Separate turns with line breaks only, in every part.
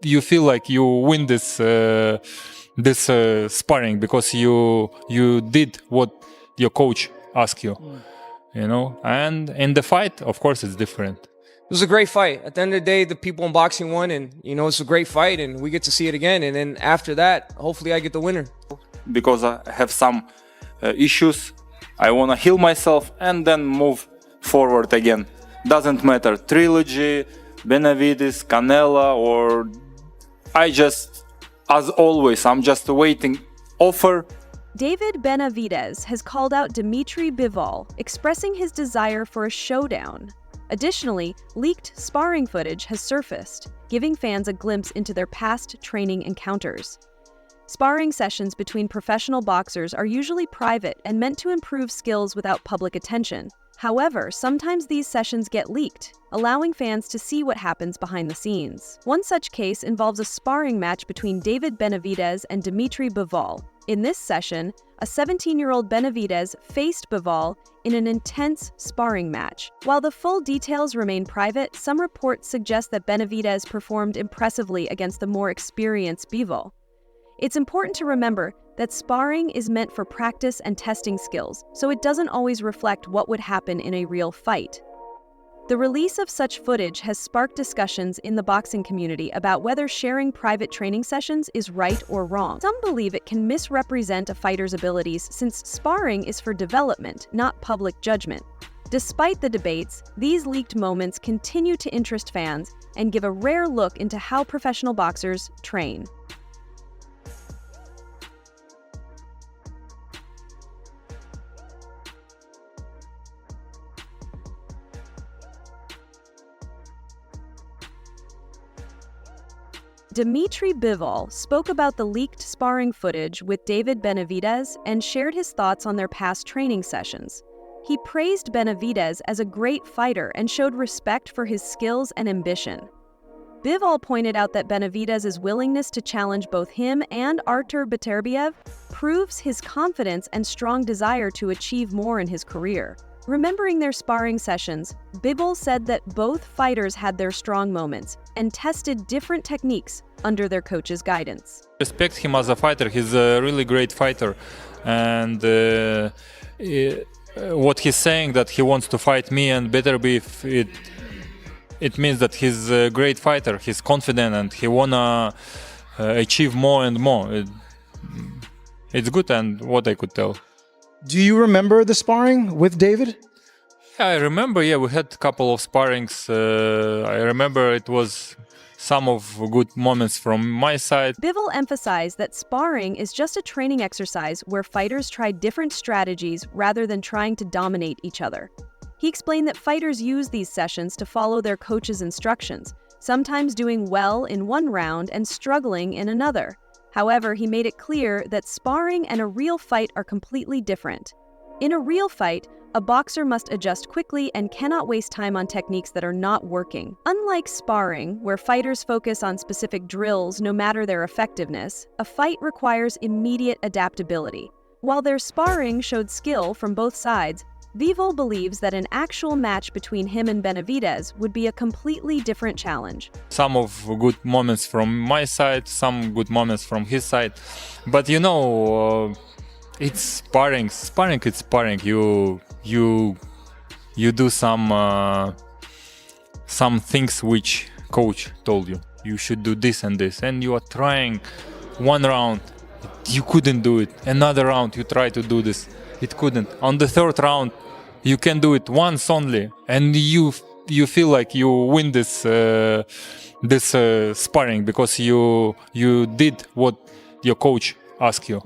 you feel like you win this sparring because you did what your coach asked you, and in the fight, of course, it's different.
It was a great fight. At the end of the day, the people in boxing won, and it's a great fight, and we get to see it again. And then after that, hopefully I get the winner.
Because I have some issues, I want to heal myself and then move forward again. Doesn't matter, trilogy, Benavidez, Canelo, or as always, I'm just waiting offer.
David Benavidez has called out Dmitry Bivol, expressing his desire for a showdown. Additionally, leaked sparring footage has surfaced, giving fans a glimpse into their past training encounters. Sparring sessions between professional boxers are usually private and meant to improve skills without public attention. However, sometimes these sessions get leaked, allowing fans to see what happens behind the scenes. One such case involves a sparring match between David Benavidez and Dmitry Bivol. In this session, a 17-year-old Benavidez faced Bivol in an intense sparring match. While the full details remain private, some reports suggest that Benavidez performed impressively against the more experienced Bivol. It's important to remember that sparring is meant for practice and testing skills, so it doesn't always reflect what would happen in a real fight. The release of such footage has sparked discussions in the boxing community about whether sharing private training sessions is right or wrong. Some believe it can misrepresent a fighter's abilities since sparring is for development, not public judgment. Despite the debates, these leaked moments continue to interest fans and give a rare look into how professional boxers train. Dmitry Bivol spoke about the leaked sparring footage with David Benavidez and shared his thoughts on their past training sessions. He praised Benavidez as a great fighter and showed respect for his skills and ambition. Bivol pointed out that Benavidez's willingness to challenge both him and Artur Beterbiev proves his confidence and strong desire to achieve more in his career. Remembering their sparring sessions, Bivol said that both fighters had their strong moments and tested different techniques under their coach's guidance.
Respect him as a fighter. He's a really great fighter, and what he's saying that he wants to fight me and Beterbiev, it means that he's a great fighter. He's confident and he wanna achieve more and more. It's good, and what I could tell.
Do you remember the sparring with David?
Yeah, I remember. Yeah, we had a couple of sparrings. I remember it was some of good moments from my side.
Bivol emphasized that sparring is just a training exercise where fighters try different strategies rather than trying to dominate each other. He explained that fighters use these sessions to follow their coach's instructions, sometimes doing well in one round and struggling in another. However, he made it clear that sparring and a real fight are completely different. In a real fight, a boxer must adjust quickly and cannot waste time on techniques that are not working. Unlike sparring, where fighters focus on specific drills no matter their effectiveness, a fight requires immediate adaptability. While their sparring showed skill from both sides, Bivol believes that an actual match between him and Benavidez would be a completely different challenge.
Some of good moments from my side, some good moments from his side. But it's sparring. Sparring, it's sparring. You do some things which coach told you. You should do this and this, and you are trying one round. You couldn't do it. Another round, you try to do this. It couldn't. On the third round, you can do it once only, and you feel like you win this sparring because you did what your coach asked you,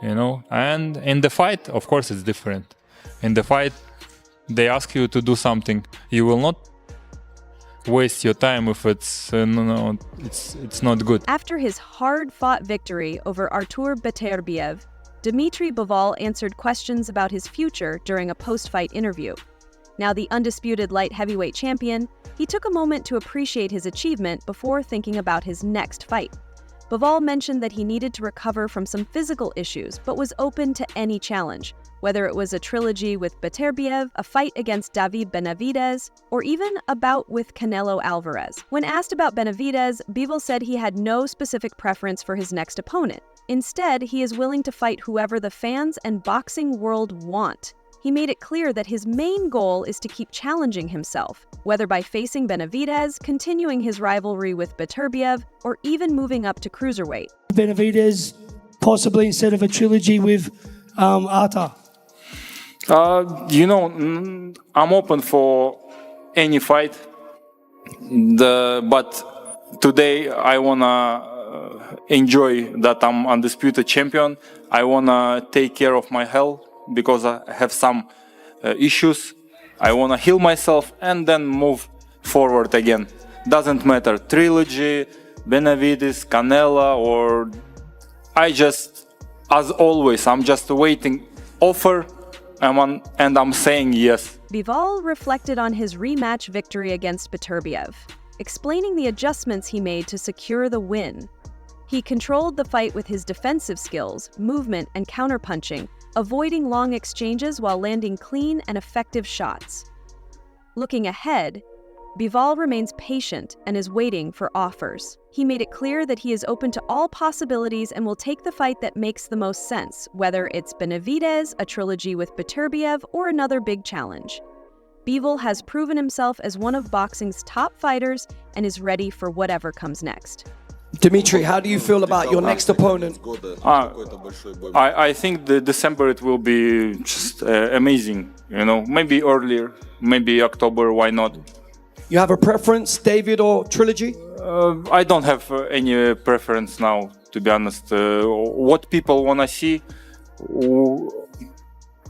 And in the fight, of course, it's different. In the fight, they ask you to do something. You will not waste your time if it's not good.
After his hard-fought victory over Artur Beterbiev, Dmitry Bivol answered questions about his future during a post-fight interview. Now the undisputed light heavyweight champion, he took a moment to appreciate his achievement before thinking about his next fight. Bivol mentioned that he needed to recover from some physical issues, but was open to any challenge, whether it was a trilogy with Beterbiev, a fight against David Benavidez, or even a bout with Canelo Alvarez. When asked about Benavidez, Bivol said he had no specific preference for his next opponent. Instead, he is willing to fight whoever the fans and boxing world want. He made it clear that his main goal is to keep challenging himself, whether by facing Benavidez, continuing his rivalry with Beterbiev, or even moving up to cruiserweight.
Benavidez, possibly instead of a trilogy with Arta.
I'm open for any fight, but today I wanna enjoy that I'm undisputed champion. I wanna take care of my health because I have some issues. I wanna heal myself and then move forward again. Doesn't matter, trilogy, Benavidez, Canelo, or as always, I'm just waiting offer. And I'm saying yes.
Bivol reflected on his rematch victory against Beterbiev, explaining the adjustments he made to secure the win. He controlled the fight with his defensive skills, movement, and counterpunching, avoiding long exchanges while landing clean and effective shots. Looking ahead, Bivol remains patient and is waiting for offers. He made it clear that he is open to all possibilities and will take the fight that makes the most sense, whether it's Benavidez, a trilogy with Beterbiev, or another big challenge. Bivol has proven himself as one of boxing's top fighters and is ready for whatever comes next.
Dmitry, how do you feel about your next opponent?
I think the December it will be just amazing. Maybe earlier, maybe October. Why not?
You have a preference, David or trilogy?
I don't have any preference now, to be honest. What people wanna see,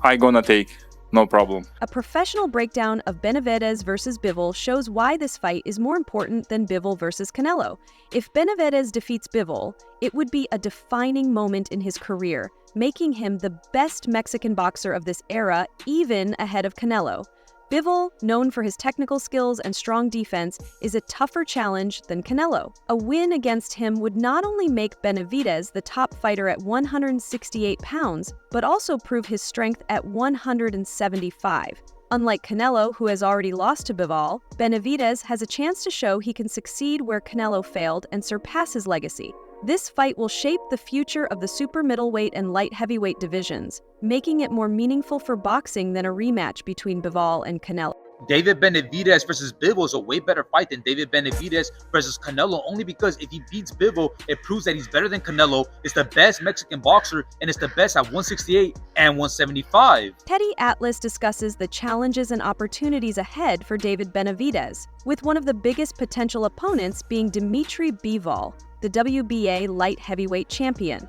I gonna take. No problem.
A professional breakdown of Benavidez versus Bivol shows why this fight is more important than Bivol versus Canelo. If Benavidez defeats Bivol, it would be a defining moment in his career, making him the best Mexican boxer of this era, even ahead of Canelo. Bivol, known for his technical skills and strong defense, is a tougher challenge than Canelo. A win against him would not only make Benavidez the top fighter at 168 pounds, but also prove his strength at 175. Unlike Canelo, who has already lost to Bivol, Benavidez has a chance to show he can succeed where Canelo failed and surpass his legacy. This fight will shape the future of the super middleweight and light heavyweight divisions, making it more meaningful for boxing than a rematch between Bivol and Canelo.
David Benavidez versus Bivol is a way better fight than David Benavidez versus Canelo, only because if he beats Bivol, it proves that he's better than Canelo, is the best Mexican boxer, and is the best at 168 and 175.
Teddy Atlas discusses the challenges and opportunities ahead for David Benavidez, with one of the biggest potential opponents being Dmitry Bivol, the WBA light heavyweight champion.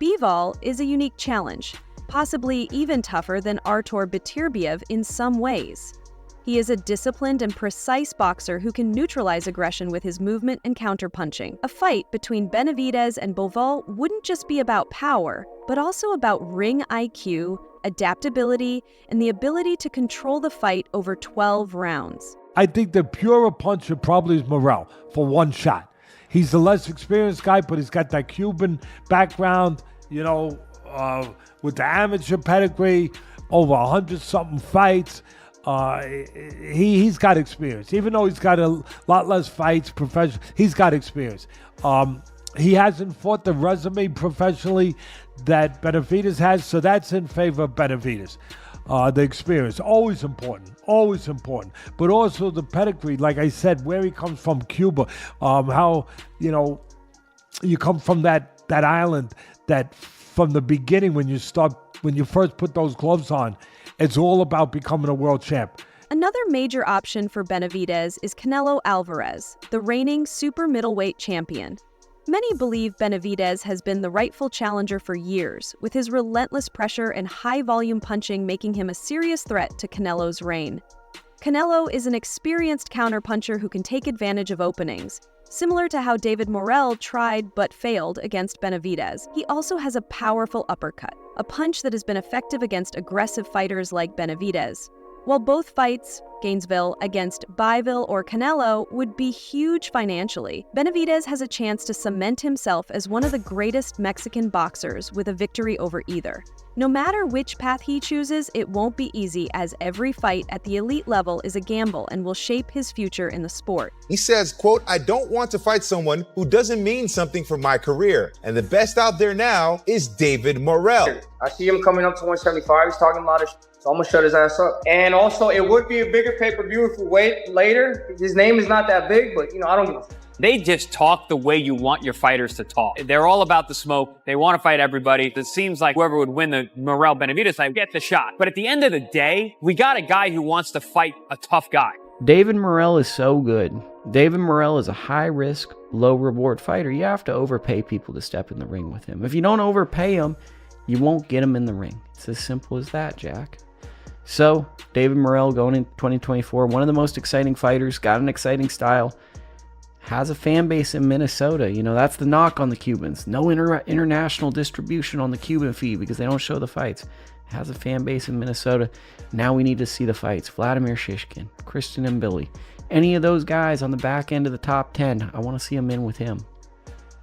Bivol is a unique challenge, possibly even tougher than Artur Beterbiev in some ways. He is a disciplined and precise boxer who can neutralize aggression with his movement and counterpunching. A fight between Benavidez and Bivol wouldn't just be about power, but also about ring IQ, adaptability, and the ability to control the fight over 12 rounds.
I think the purer puncher probably is Morel for one shot. He's the less experienced guy, but he's got that Cuban background, with the amateur pedigree, over 100-something fights. He's got experience. Even though he's got a lot less fights professional, he's got experience. He hasn't fought the resume professionally that Benavidez has, so that's in favor of Benavidez. The experience, always important. But also the pedigree, like I said, where he comes from, Cuba, how, you come from that island that from the beginning when you first put those gloves on, it's all about becoming a world champ.
Another major option for Benavidez is Canelo Alvarez, the reigning super middleweight champion. Many believe Benavidez has been the rightful challenger for years, with his relentless pressure and high-volume punching making him a serious threat to Canelo's reign. Canelo is an experienced counterpuncher who can take advantage of openings. Similar to how David Morel tried but failed against Benavidez, he also has a powerful uppercut, a punch that has been effective against aggressive fighters like Benavidez. While both fights, Gainesville against Bivol or Canelo, would be huge financially, Benavidez has a chance to cement himself as one of the greatest Mexican boxers with a victory over either. No matter which path he chooses, it won't be easy, as every fight at the elite level is a gamble and will shape his future in the sport.
He says, quote, "I don't want to fight someone who doesn't mean something for my career. And the best out there now is David Morrell."
I see him coming up to 175. He's talking a lot of shit, so I'm going to shut his ass up. And also, it would be a bigger pay-per-view if we wait later. His name is not that big, but, I don't give a fuck.
They just talk the way you want your fighters to talk. They're all about the smoke. They want to fight everybody. It seems like whoever would win the Morrell-Benavidez fight gets the shot. But at the end of the day, we got a guy who wants to fight a tough guy.
David Morrell is so good. David Morrell is a high-risk, low-reward fighter. You have to overpay people to step in the ring with him. If you don't overpay him, you won't get him in the ring. It's as simple as that, Jack. So, David Morrell going in 2024, one of the most exciting fighters, got an exciting style, has a fan base in Minnesota. That's the knock on the Cubans. No international distribution on the Cuban feed because they don't show the fights. Has a fan base in Minnesota. Now we need to see the fights. Vladimir Shishkin, Christian and Billy. Any of those guys on the back end of the top 10, I want to see them in with him.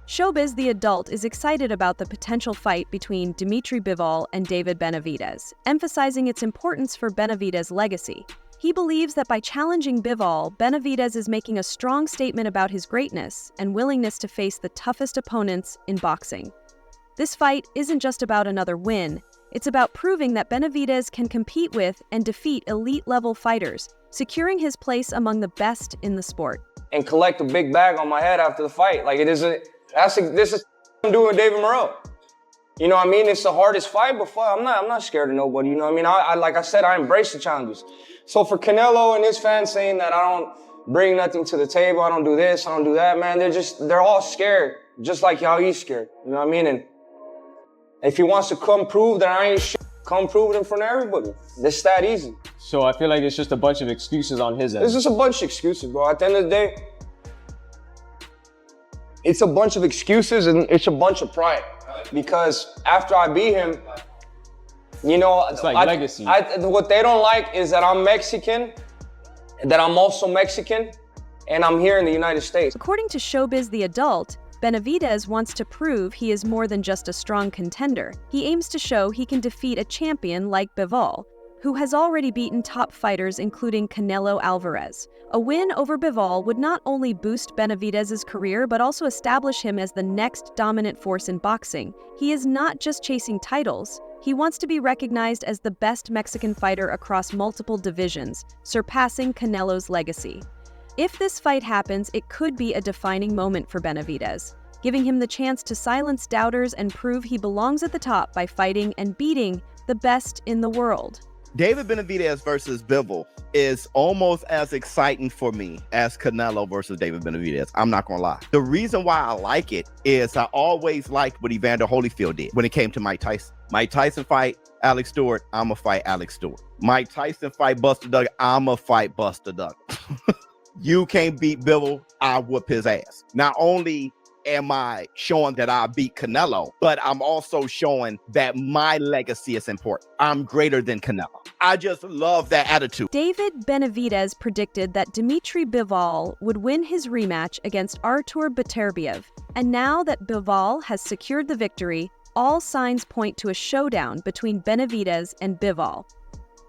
Showbiz the Adult is excited about the potential fight between Dmitry Bivol and David Benavidez, emphasizing its importance for Benavidez' legacy. He believes that by challenging Bivol, Benavidez is making a strong statement about his greatness and willingness to face the toughest opponents in boxing. This fight isn't just about another win, it's about proving that Benavidez can compete with and defeat elite-level fighters, securing his place among the best in the sport.
And collect a big bag on my head after the fight. Like, this is I'm doing David Morrell. You know what I mean? It's the hardest fight, but fuck, I'm not scared of nobody. You know what I mean? I like I said, I embrace the challenges. So for Canelo and his fans saying that I don't bring nothing to the table, I don't do this, I don't do that, man, they're all scared, just like how he's scared. You know what I mean? And if he wants to come prove that I ain't shit, come prove it in front of everybody. It's that easy.
So I feel like it's just a bunch of excuses on his end.
It's just a bunch of excuses, bro. At the end of the day, it's a bunch of excuses and it's a bunch of pride. Because after I beat him,
it's like legacy.
What they don't like is that I'm Mexican, that I'm also Mexican, and I'm here in the United States.
According to Showbiz the Adult, Benavidez wants to prove he is more than just a strong contender. He aims to show he can defeat a champion like Bivol, who has already beaten top fighters including Canelo Alvarez. A win over Bivol would not only boost Benavidez's career, but also establish him as the next dominant force in boxing. He is not just chasing titles. He wants to be recognized as the best Mexican fighter across multiple divisions, surpassing Canelo's legacy. If this fight happens, it could be a defining moment for Benavidez, giving him the chance to silence doubters and prove he belongs at the top by fighting and beating the best in the world.
David Benavidez versus Bivol is almost as exciting for me as Canelo versus David Benavidez. I'm not gonna lie. The reason why I like it is I always liked what Evander Holyfield did when it came to Mike Tyson. Mike Tyson fight Alex Stewart, I'ma fight Alex Stewart. Mike Tyson fight Buster Douglas, I'ma fight Buster Douglas. You can't beat Bivol, I whoop his ass. Not only am I showing that I beat Canelo, but I'm also showing that my legacy is important. I'm greater than Canelo. I just love that attitude.
David Benavidez predicted that Dmitry Bivol would win his rematch against Artur Beterbiev. And now that Bivol has secured the victory, all signs point to a showdown between Benavidez and Bivol.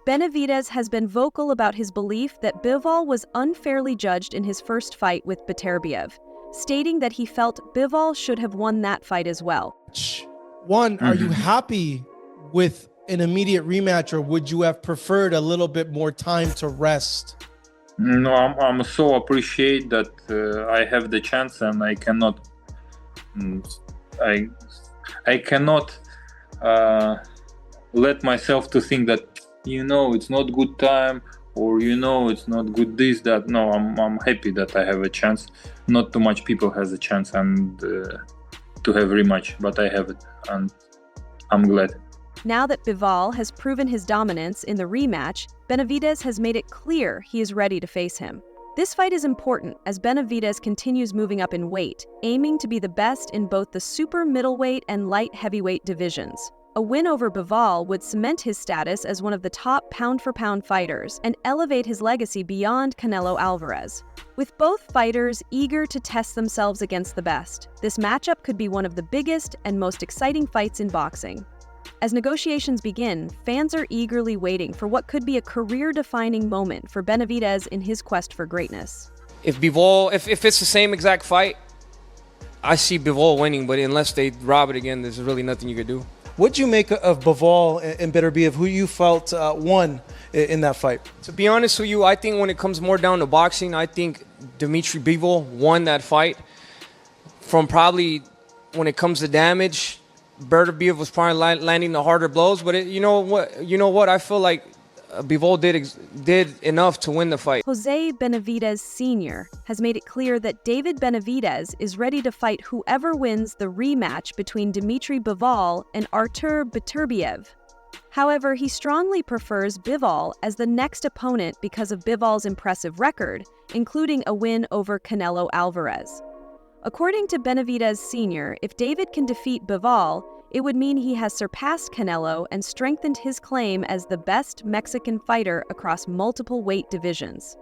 Benavidez has been vocal about his belief that Bivol was unfairly judged in his first fight with Beterbiev, stating that he felt Bivol should have won that fight as well.
One, are you happy with an immediate rematch, or would you have preferred a little bit more time to rest?
No, I'm so appreciate that I have the chance, and I cannot let myself to think that it's not good time, or it's not good this, that. No, I'm happy that I have a chance. Not too much people has a chance and to have rematch, but I have it, and I'm glad.
Now that Bivol has proven his dominance in the rematch, Benavidez has made it clear he is ready to face him. This fight is important as Benavidez continues moving up in weight, aiming to be the best in both the super middleweight and light heavyweight divisions. A win over Bivol would cement his status as one of the top pound-for-pound fighters and elevate his legacy beyond Canelo Alvarez. With both fighters eager to test themselves against the best, this matchup could be one of the biggest and most exciting fights in boxing. As negotiations begin, fans are eagerly waiting for what could be a career-defining moment for Benavidez in his quest for greatness.
If Bivol, if it's the same exact fight, I see Bivol winning, but unless they rob it again, there's really nothing you could do.
What'd you make of Bivol and Beterbiev, who you felt won in that fight?
To be honest with you, I think when it comes more down to boxing, I think Dmitry Bivol won that fight. From probably when it comes to damage, Beterbiev was probably landing the harder blows. But you know what? I feel like Bivol did enough to win the fight.
Jose Benavidez Sr. has made it clear that David Benavidez is ready to fight whoever wins the rematch between Dmitry Bivol and Artur Beterbiev. However, he strongly prefers Bivol as the next opponent because of Bivol's impressive record, including a win over Canelo Alvarez. According to Benavidez Sr., if David can defeat Bivol, it would mean he has surpassed Canelo and strengthened his claim as the best Mexican fighter across multiple weight divisions.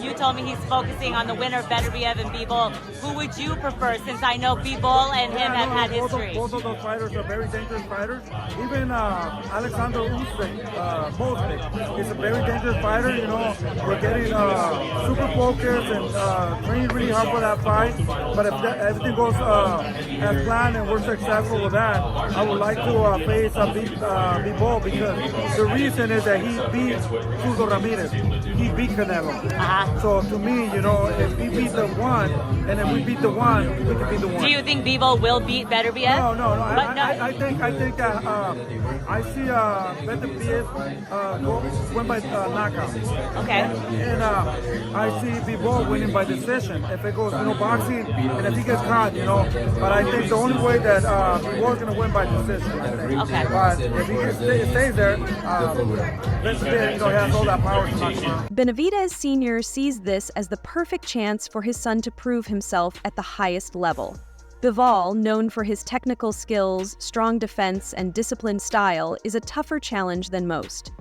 You told me he's focusing on the winner of Beterbiev and Bivol. Who would you prefer, since I know Bivol and him have had history?
Both of those fighters are very dangerous fighters. Even Alexander Usyk is a very dangerous fighter. You know, we're getting super focused and training really hard for that fight. But if everything goes as planned and we're successful with that, I would like to face Bivol, because the reason is that he beat Hugo Ramirez. He beat Canelo. So to me, you know, if we beat the one and then we beat the one, we can beat the one.
Do you think Bivol will beat Beterbiev?
No. I think that I see Beterbiev win by knockout.
Okay.
And I see Bivol winning by decision if it goes, boxing, and if he gets caught, But I think the only way that Bivol's going to win by decision.
Okay.
But if he stays there, Beterbiev, has all that power to knock him out.
Benavidez Sr. sees this as the perfect chance for his son to prove himself at the highest level. Bivol, known for his technical skills, strong defense, and disciplined style, is a tougher challenge than most.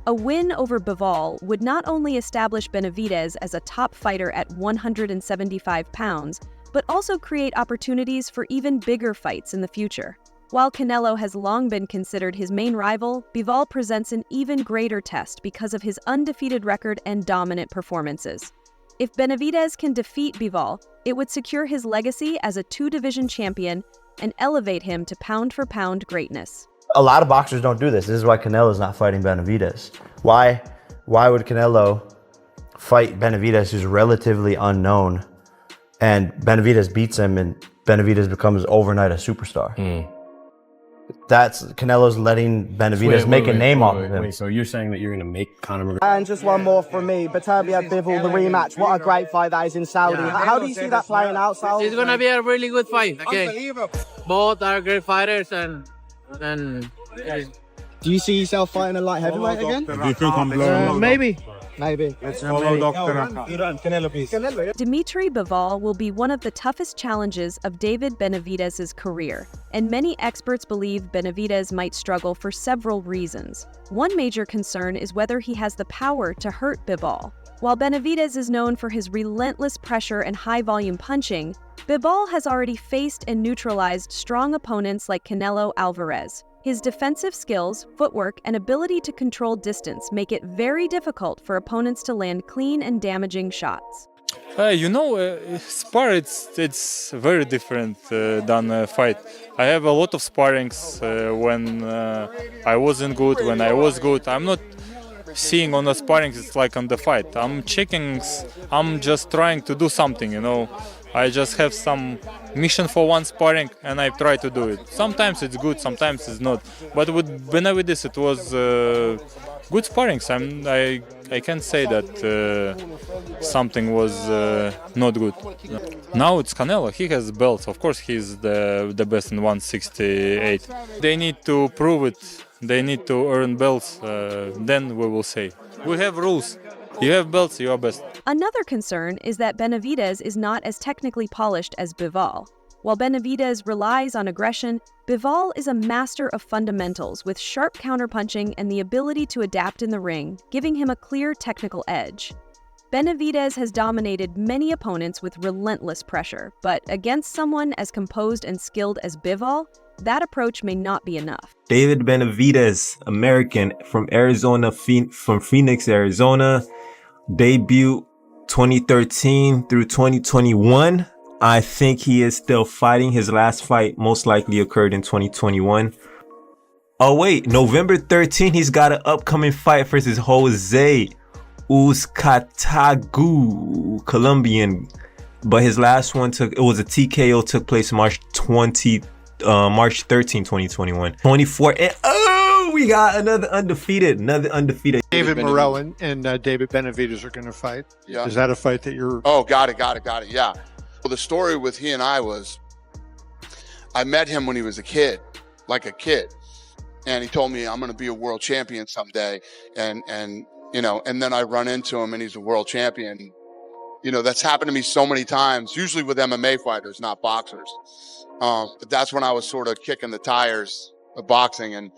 A win over Bivol would not only establish Benavidez as a top fighter at 175 pounds, but also create opportunities for even bigger fights in the future. While Canelo has long been considered his main rival, Bivol presents an even greater test because of his undefeated record and dominant performances. If Benavidez can defeat Bivol, it would secure his legacy as a two-division champion and elevate him to pound-for-pound greatness.
A lot of boxers don't do this. This is why Canelo's not fighting Benavidez. Why would Canelo fight Benavidez, who's relatively unknown, and Benavidez beats him and Benavidez becomes overnight a superstar? That's Canelo's letting Benavidez make a name off of him.
Wait, so you're saying that you're going to make Conor McGregor?
And just one more from me. Beterbiev Bivol, the rematch. What a great fight that is in Saudi. How do you see that playing out, Sal?
It's going to be a really good fight. Okay. Both are great fighters and
do you see yourself fighting a light heavyweight again?
Do you think I'm blowing
Maybe. Let's
follow Dr.
Dmitry Bivol will be one of the toughest challenges of David Benavidez's career, and many experts believe Benavidez might struggle for several reasons. One major concern is whether he has the power to hurt Bivol. While Benavidez is known for his relentless pressure and high-volume punching, Bivol has already faced and neutralized strong opponents like Canelo Alvarez. His defensive skills, footwork, and ability to control distance make it very difficult for opponents to land clean and damaging shots.
Spar, it's very different than a fight. I have a lot of sparrings when I wasn't good, when I was good. I'm not seeing on the sparrings, it's like on the fight. I'm checking, I'm just trying to do something, I just have some mission for one sparring and I try to do it. Sometimes it's good, sometimes it's not. But with Benavidez it was good sparrings. I can't say that something was not good. Now it's Canelo. He has belts. Of course, he's the best in 168. They need to prove it. They need to earn belts. Then we will say. We have rules. You have belts, you are best.
Another concern is that Benavidez is not as technically polished as Bivol. While Benavidez relies on aggression, Bivol is a master of fundamentals with sharp counterpunching and the ability to adapt in the ring, giving him a clear technical edge. Benavidez has dominated many opponents with relentless pressure, but against someone as composed and skilled as Bivol, that approach may not be enough.
David Benavidez, American, from Arizona, from Phoenix, Arizona. Debut 2013 through 2021. I think he is still fighting. His last fight most likely occurred in 2021. Oh wait, November 13, he's got an upcoming fight versus Jose Uzcatagu, Colombian. But his last one took TKO, took place March 13, 2021. 24, and we got another undefeated.
David Morrell and David Benavidez are going to fight.
Yeah.
Is that a fight that you're?
Oh, got it. Yeah. Well, the story with he and I was, I met him when he was a kid, and he told me, I'm going to be a world champion someday. And then I run into him and he's a world champion. That's happened to me so many times, usually with MMA fighters, not boxers. But that's when I was sort of kicking the tires of boxing, and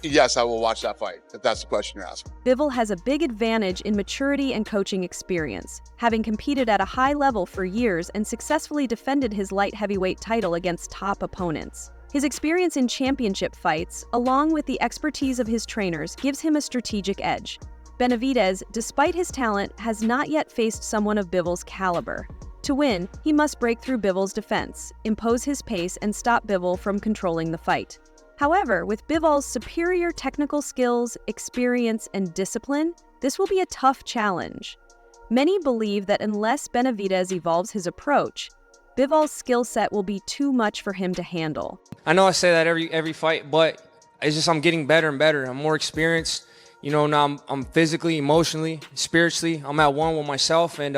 yes, I will watch that fight, if that's the question you're asking.
Bivol has a big advantage in maturity and coaching experience, having competed at a high level for years and successfully defended his light heavyweight title against top opponents. His experience in championship fights, along with the expertise of his trainers, gives him a strategic edge. Benavidez, despite his talent, has not yet faced someone of Bivol's caliber. To win, he must break through Bivol's defense, impose his pace, and stop Bivol from controlling the fight. However, with Bivol's superior technical skills, experience, and discipline, this will be a tough challenge. Many believe that unless Benavidez evolves his approach, Bivol's skill set will be too much for him to handle.
I know I say that every fight, but it's just I'm getting better and better. I'm more experienced. Now I'm physically, emotionally, spiritually, I'm at one with myself, and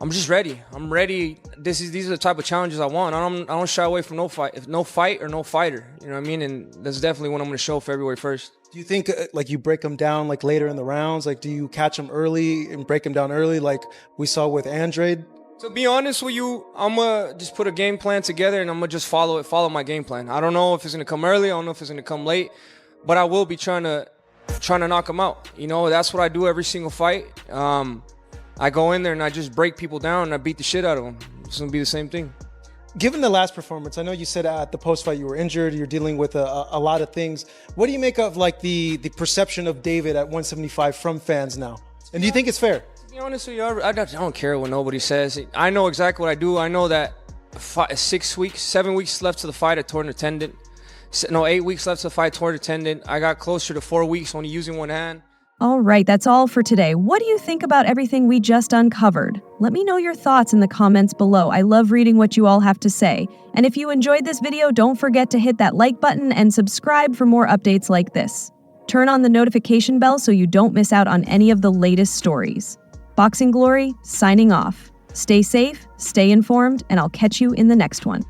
I'm just ready. I'm ready. These are the type of challenges I want. I don't shy away from no fight. If no fight or no fighter, you know what I mean? And that's definitely what I'm going to show February 1st.
Do you think you break them down later in the rounds? Do you catch them early and break them down early like we saw with Andrade?
To be honest with you, I'm going to just put a game plan together and I'm going to just follow my game plan. I don't know if it's going to come early. I don't know if it's going to come late, but I will be trying to knock them out. That's what I do every single fight. I go in there and I just break people down and I beat the shit out of them. It's going to be the same thing.
Given the last performance, I know you said at the post-fight you were injured, you're dealing with a lot of things. What do you make of the perception of David at 175 from fans now? And do you think it's fair?
To be honest with you, I don't care what nobody says. I know exactly what I do. I know that 7 weeks left to the fight, I tore an tendon. 8 weeks left to the fight, tore the tendon. I got closer to 4 weeks only using one hand.
All right, that's all for today. What do you think about everything we just uncovered? Let me know your thoughts in the comments below. I love reading what you all have to say. And if you enjoyed this video, don't forget to hit that like button and subscribe for more updates like this. Turn on the notification bell so you don't miss out on any of the latest stories. Boxing Glory, signing off. Stay safe, stay informed, and I'll catch you in the next one.